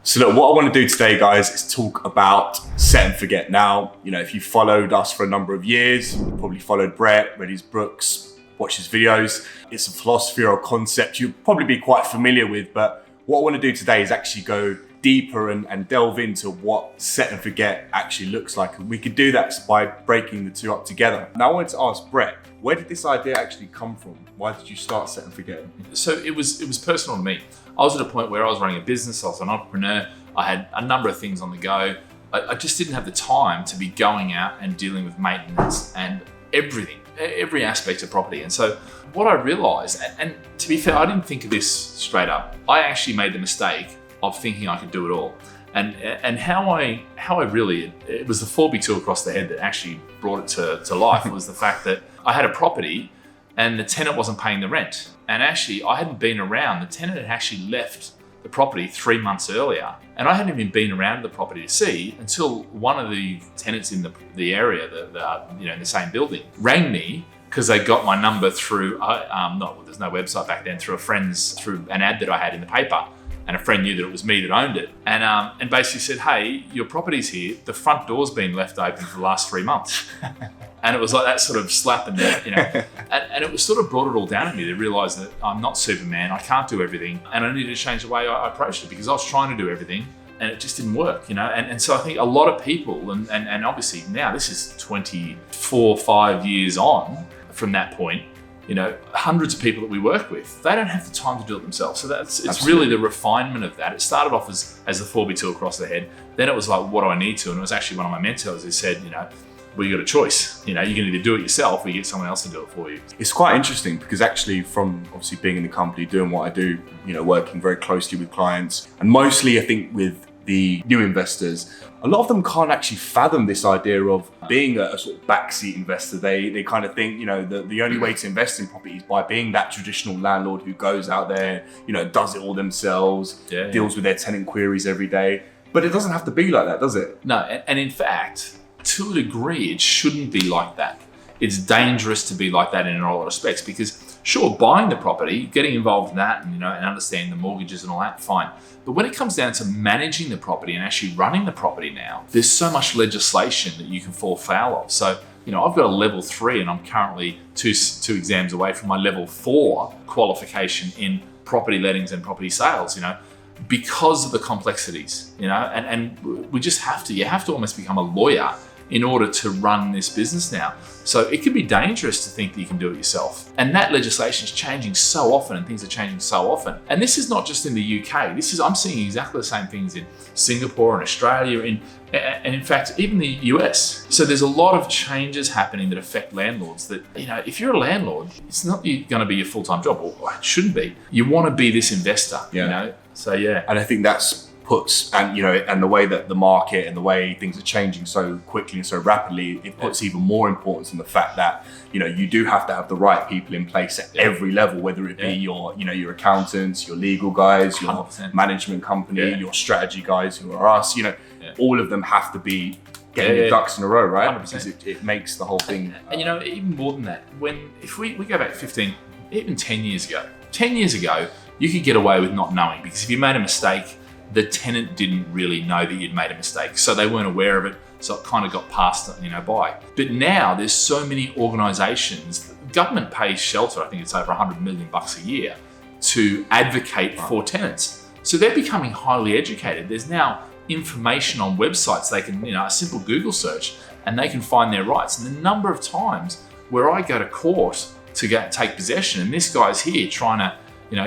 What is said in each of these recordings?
So look, what I want to do today, guys, is talk about set and forget. Now, if you followed us for a number of years, you probably followed Brett, read his books, watched his videos. It's a philosophy or a concept you'll probably be quite familiar with, but what I want to do today is actually go deeper and delve into what set and forget actually looks like. And we could do that by breaking the two up together. Now I wanted to ask Brett, where did this idea actually come from? Why did you start set and forget? So it was personal to me. I was at a point where I was running a business, I was an entrepreneur, I had a number of things on the go. I just didn't have the time to be going out and dealing with maintenance and everything, every aspect of property. And so what I realized, and to be fair, I didn't think of this straight up. I actually made the mistake of thinking I could do it all. And how I really, it was the 4x2 across the head that actually brought it to life was the fact that I had a property and the tenant wasn't paying the rent. And actually I hadn't been around, the tenant had actually left the property 3 months earlier. And I hadn't even been around the property to see until one of the tenants in the area, in the same building, rang me because they got my number through, there's no website back then, through an ad that I had in the paper. And a friend knew that it was me that owned it. And basically said, hey, your property's here. The front door's been left open for the last 3 months. And it was like that sort of slap and and it was sort of brought it all down at me to realize that I'm not Superman. I can't do everything. And I needed to change the way I approached it because I was trying to do everything and it just didn't work, And so I think a lot of people, and obviously now this is 5 years on from that point, hundreds of people that we work with, they don't have the time to do it themselves. So it's Absolutely. really the refinement of that. It started off as the 4x2 across the head. Then it was like, what do I need to? And it was actually one of my mentors who said, well, you got a choice. You can either do it yourself or you get someone else to do it for you. It's quite interesting because actually from obviously being in the company, doing what I do, working very closely with clients, and mostly I think with the new investors, a lot of them can't actually fathom this idea of being a sort of backseat investor. They kind of think, the only way to invest in property is by being that traditional landlord who goes out there, does it all themselves, deals with their tenant queries every day. But it doesn't have to be like that, does it? No, and in fact, to a degree, it shouldn't be like that. It's dangerous to be like that in a lot of respects because sure, buying the property, getting involved in that and understanding the mortgages and all that, fine. But when it comes down to managing the property and actually running the property now, there's so much legislation that you can fall foul of. So, I've got a level 3 and I'm currently two exams away from my level 4 qualification in property lettings and property sales, because of the complexities, and we just you have to almost become a lawyer in order to run this business now. So it can be dangerous to think that you can do it yourself. And that legislation is changing so often and things are changing so often. And this is not just in the UK. I'm seeing exactly the same things in Singapore and Australia and in fact, even the US. So there's a lot of changes happening that affect landlords that, if you're a landlord, it's not going to be your full-time job, or it shouldn't be. You want to be this investor, So yeah. And I think that's and the way that the market and the way things are changing so quickly and so rapidly, it puts even more importance in the fact that, you do have to have the right people in place at every level, whether it be your accountants, your legal guys, your 100%. Management company, your strategy guys who are us, all of them have to be getting your ducks in a row, right? 100%. Because it makes the whole thing. And even more than that, if we go back 15, even 10 years ago, you could get away with not knowing because if you made a mistake, the tenant didn't really know that you'd made a mistake. So they weren't aware of it. So it kind of got passed, by. But now there's so many organizations, government pays shelter, I think it's over $100 million a year to advocate for tenants. So they're becoming highly educated. There's now information on websites. They can, a simple Google search and they can find their rights. And the number of times where I go to court to take possession and this guy's here trying to,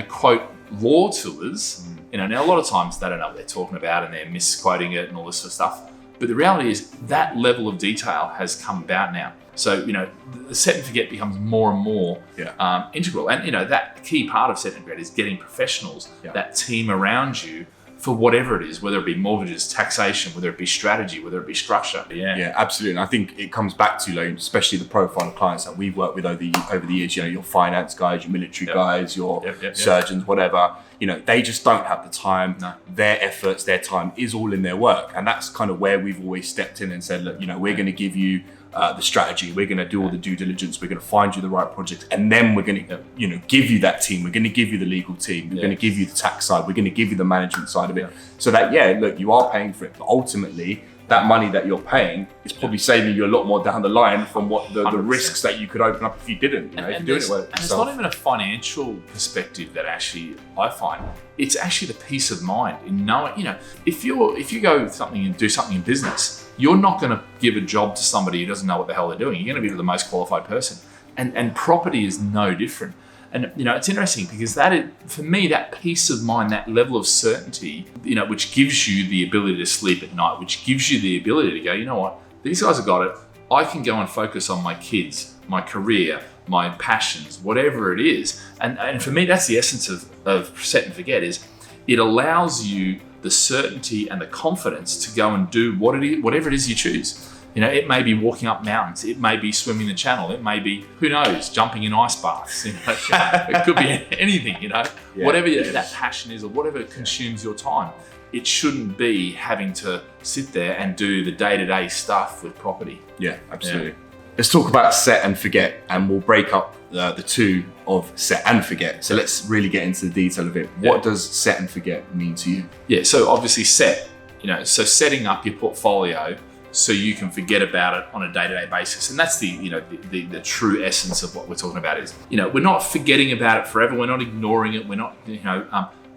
quote law to us, now a lot of times they don't know what they're talking about and they're misquoting it and all this sort of stuff. But the reality is that level of detail has come about now. So, the set and forget becomes more and more integral. And, that key part of set and forget is getting professionals, that team around you for whatever it is, whether it be mortgages, taxation, whether it be strategy, whether it be structure. Yeah, absolutely. And I think it comes back to, especially the profile of clients that we've worked with over the years, your finance guys, your military guys, your surgeons, whatever, they just don't have the time. No. Their efforts, their time is all in their work. And that's kind of where we've always stepped in and said, look, we're going to give you the strategy. We're going to do all the due diligence. We're going to find you the right project, and then we're going to, give you that team. We're going to give you the legal team. We're going to give you the tax side. We're going to give you the management side of it. So that, look, you are paying for it, but ultimately, that money that you're paying is probably saving you a lot more down the line from what the risks that you could open up if you didn't. If you're doing it well. And it's not even a financial perspective that actually I find. It's actually the peace of mind in knowing, if you go with something and do something in business, you're not going to give a job to somebody who doesn't know what the hell they're doing. You're going to be the most qualified person. And property is no different. And it's interesting because for me, that peace of mind, that level of certainty, which gives you the ability to sleep at night, which gives you the ability to go, you know what, these guys have got it. I can go and focus on my kids, my career, my passions, whatever it is. And for me, that's the essence of set and forget. Is it allows you the certainty and the confidence to go and do whatever it is you choose. It may be walking up mountains. It may be swimming the channel. It may be, who knows, jumping in ice baths. It could be anything, whatever that passion is or whatever consumes your time. It shouldn't be having to sit there and do the day-to-day stuff with property. Yeah, absolutely. Yeah. Let's talk about set and forget, and we'll break up the two of set and forget. So let's really get into the detail of it. What does set and forget mean to you? Yeah, so obviously set, so setting up your portfolio so you can forget about it on a day-to-day basis. And that's the true essence of what we're talking about is, we're not forgetting about it forever. We're not ignoring it. We're not,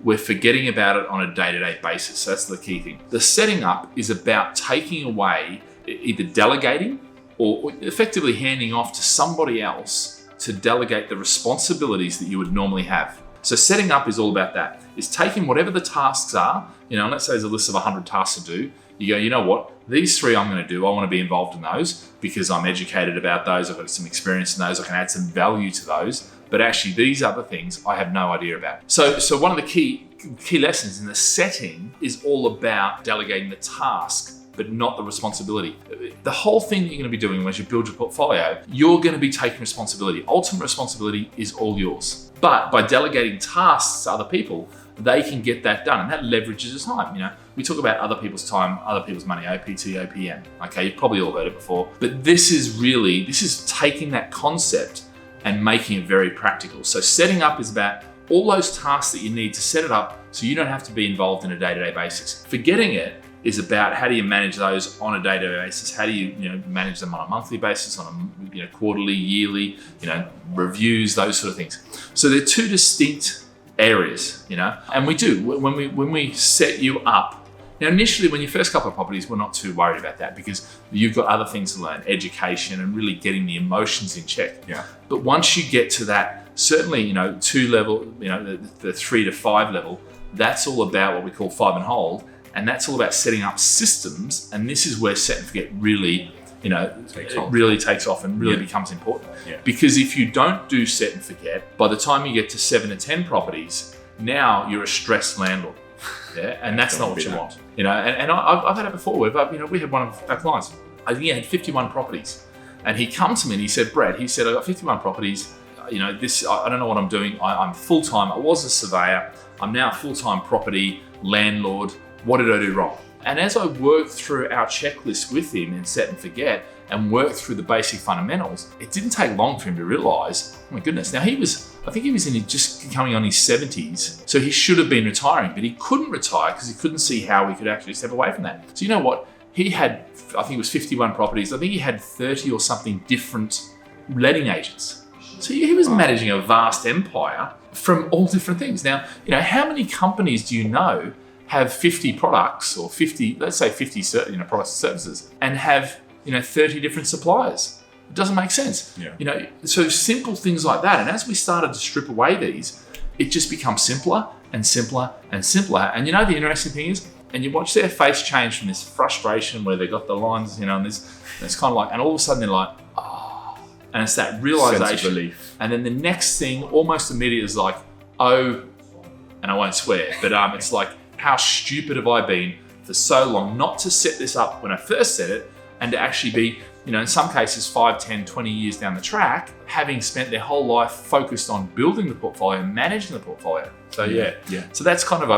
we're forgetting about it on a day-to-day basis. So that's the key thing. The setting up is about taking away, either delegating or effectively handing off to somebody else to delegate the responsibilities that you would normally have. So setting up is all about that. It's taking whatever the tasks are, let's say there's a list of 100 tasks to do. You go, you know what? These 3 I'm going to do. I want to be involved in those because I'm educated about those. I've got some experience in those. I can add some value to those. But actually, these other things I have no idea about. So one of the key lessons in the setting is all about delegating the task, but not the responsibility. The whole thing that you're going to be doing as you build your portfolio, you're going to be taking responsibility. Ultimate responsibility is all yours. But by delegating tasks to other people, they can get that done, and that leverages your time. We talk about other people's time, other people's money, OPT, OPM. Okay, you've probably all heard it before, but this is taking that concept and making it very practical. So setting up is about all those tasks that you need to set it up so you don't have to be involved in a day-to-day basis. Forgetting it is about how do you manage those on a day-to-day basis? How do you manage them on a monthly basis, on a quarterly, yearly, reviews, those sort of things. So they're two distinct areas, and we do when we set you up. Now, initially, when your first couple of properties, we're not too worried about that because you've got other things to learn, education, and really getting the emotions in check. Yeah. But once you get to that, certainly, 2 level, the 3 to 5 level, that's all about what we call 5 and hold, and that's all about setting up systems. And this is where set and forget really, really takes off and really becomes important. Yeah. Because if you don't do set and forget, by the time you get to 7 to 10 properties, now you're a stressed landlord. Yeah, and that's not what you want. And I've had it before. We had one of our clients. I think he had 51 properties, and he come to me and he said, "Brad," he said, "I got 51 properties. This I don't know what I'm doing. I'm full time. I was a surveyor. I'm now a full time property landlord. What did I do wrong?" And as I worked through our checklist with him in set and forget and worked through the basic fundamentals, it didn't take long for him to realize, oh my goodness. Now I think he was just coming on his 70s, so he should have been retiring, but he couldn't retire because he couldn't see how he could actually step away from that. So you know what? He had, I think it was 51 properties. I think he had 30 or something different letting agents. So he was managing a vast empire from all different things. Now, how many companies do you know have 50 products or 50, let's say 50 products and services, and have 30 different suppliers? It doesn't make sense. Yeah. So simple things like that. And as we started to strip away these, it just becomes simpler and simpler and simpler. And the interesting thing is, and you watch their face change from this frustration where they got the lines, and it's kind of like, and all of a sudden they're like, oh, and it's that realization. Sense of relief. And then the next thing almost immediately is like, oh, and I won't swear, but it's like, how stupid have I been for so long not to set this up when I first set it, and to actually be, in some cases 5, 10, 20 years down the track, having spent their whole life focused on building the portfolio, managing the portfolio. So yeah. So that's kind of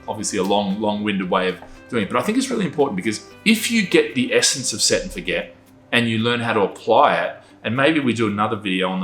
obviously a long-winded way of doing it. But I think it's really important because if you get the essence of set and forget, and you learn how to apply it. And maybe we do another video on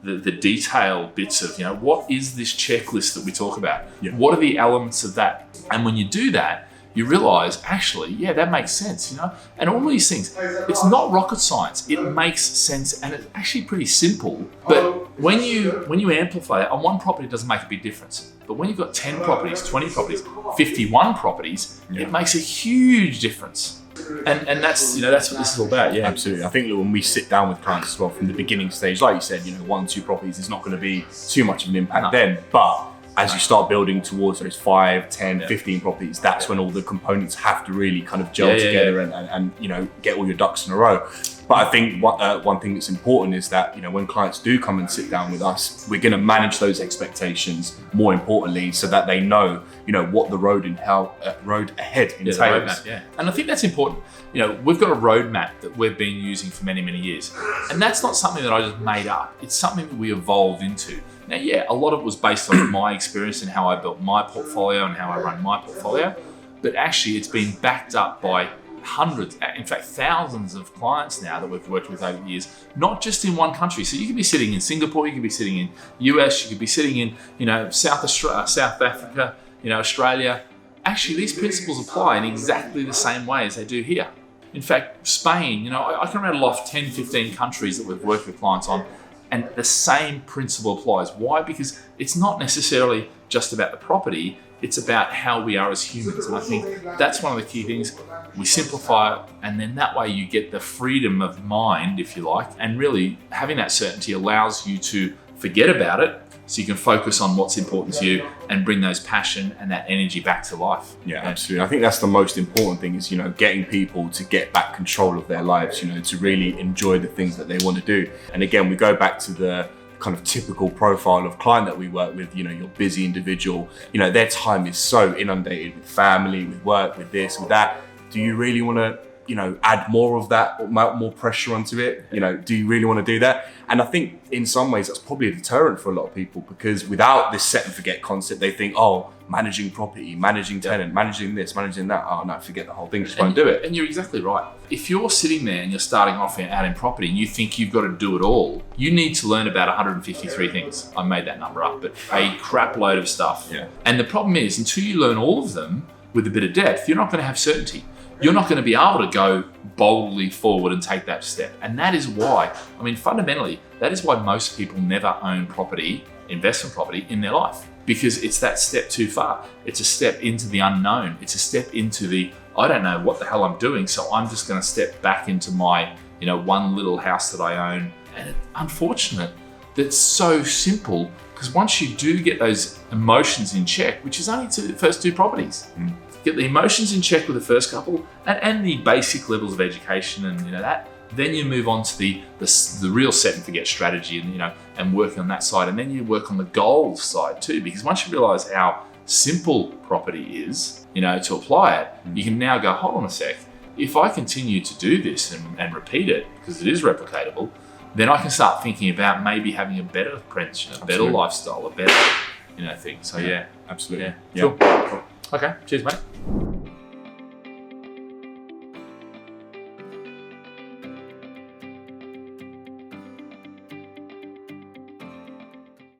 the detailed bits of, what is this checklist that we talk about? Yeah. What are the elements of that? And when you do that, you realize, actually, yeah, that makes sense, And all these things, it's not rocket science. It makes sense, and it's actually pretty simple. But when you amplify that, on one property it doesn't make a big difference. But when you've got 10 properties, 20 properties, 51 properties, it makes a huge difference. And that's that's what this is all about. Yeah, absolutely. I think that when we sit down with clients as well from the beginning stage, like you said, 1, 2 properties is not going to be too much of an impact then. But as you start building towards those 5, 10, 15 properties, that's when all the components have to really kind of gel together and get all your ducks in a row. But I think one thing that's important is that when clients do come and sit down with us, we're going to manage those expectations more importantly, so that they know what the road ahead entails. The roadmap, and I think that's important. We've got a roadmap that we've been using for many, many years, and that's not something that I just made up. It's something that we evolved into. Now, a lot of it was based on my experience and how I built my portfolio and how I run my portfolio, but actually it's been backed up by hundreds, in fact thousands of clients now that we've worked with over the years, not just in one country. So you could be sitting in Singapore, you could be sitting in US, you could be sitting in South Africa, Australia. Actually, these principles apply in exactly the same way as they do here. In fact, Spain, I can rattle off 10, 15 countries that we've worked with clients on, and the same principle applies. Why? Because it's not necessarily just about the property, it's about how we are as humans. And I think that's one of the key things. We simplify it, and then that way you get the freedom of mind, if you like, and really having that certainty allows you to forget about it, so you can focus on what's important to you and bring those passion and that energy back to life. Yeah, absolutely. I think that's the most important thing is, getting people to get back control of their lives, to really enjoy the things that they want to do. And again, we go back to the kind of typical profile of client that we work with, your busy individual, their time is so inundated with family, with work, with this, with that. Do you really want to add more of that, more pressure onto it? Do you really want to do that? And I think in some ways that's probably a deterrent for a lot of people, because without this set and forget concept, they think, managing property, managing tenant, managing this, managing that. Oh no, forget the whole thing, just won't do it. And you're exactly right. If you're sitting there and you're starting off out in property and you think you've got to do it all, you need to learn about 153 things. I made that number up, but a crap load of stuff. Yeah. And the problem is, until you learn all of them with a bit of depth, you're not going to have certainty. You're not going to be able to go boldly forward and take that step. And that is why, fundamentally, that is why most people never own property, investment property, in their life. Because it's that step too far. It's a step into the unknown. It's a step into the, I don't know what the hell I'm doing, so I'm just going to step back into my, one little house that I own. And it's unfortunate that it's so simple, because once you do get those emotions in check, which is only the first 2 properties, get the emotions in check with the first couple and the basic levels of education and that, then you move on to the real set and forget strategy and working on that side, and then you work on the goals side too, because once you realize how simple property is, to apply it, you can now go, hold on a sec, if I continue to do this and repeat it, because it is replicatable, then I can start thinking about maybe having a better pension, a better lifestyle, a better thing. So yeah, absolutely. Yeah. Cool. Okay, cheers mate.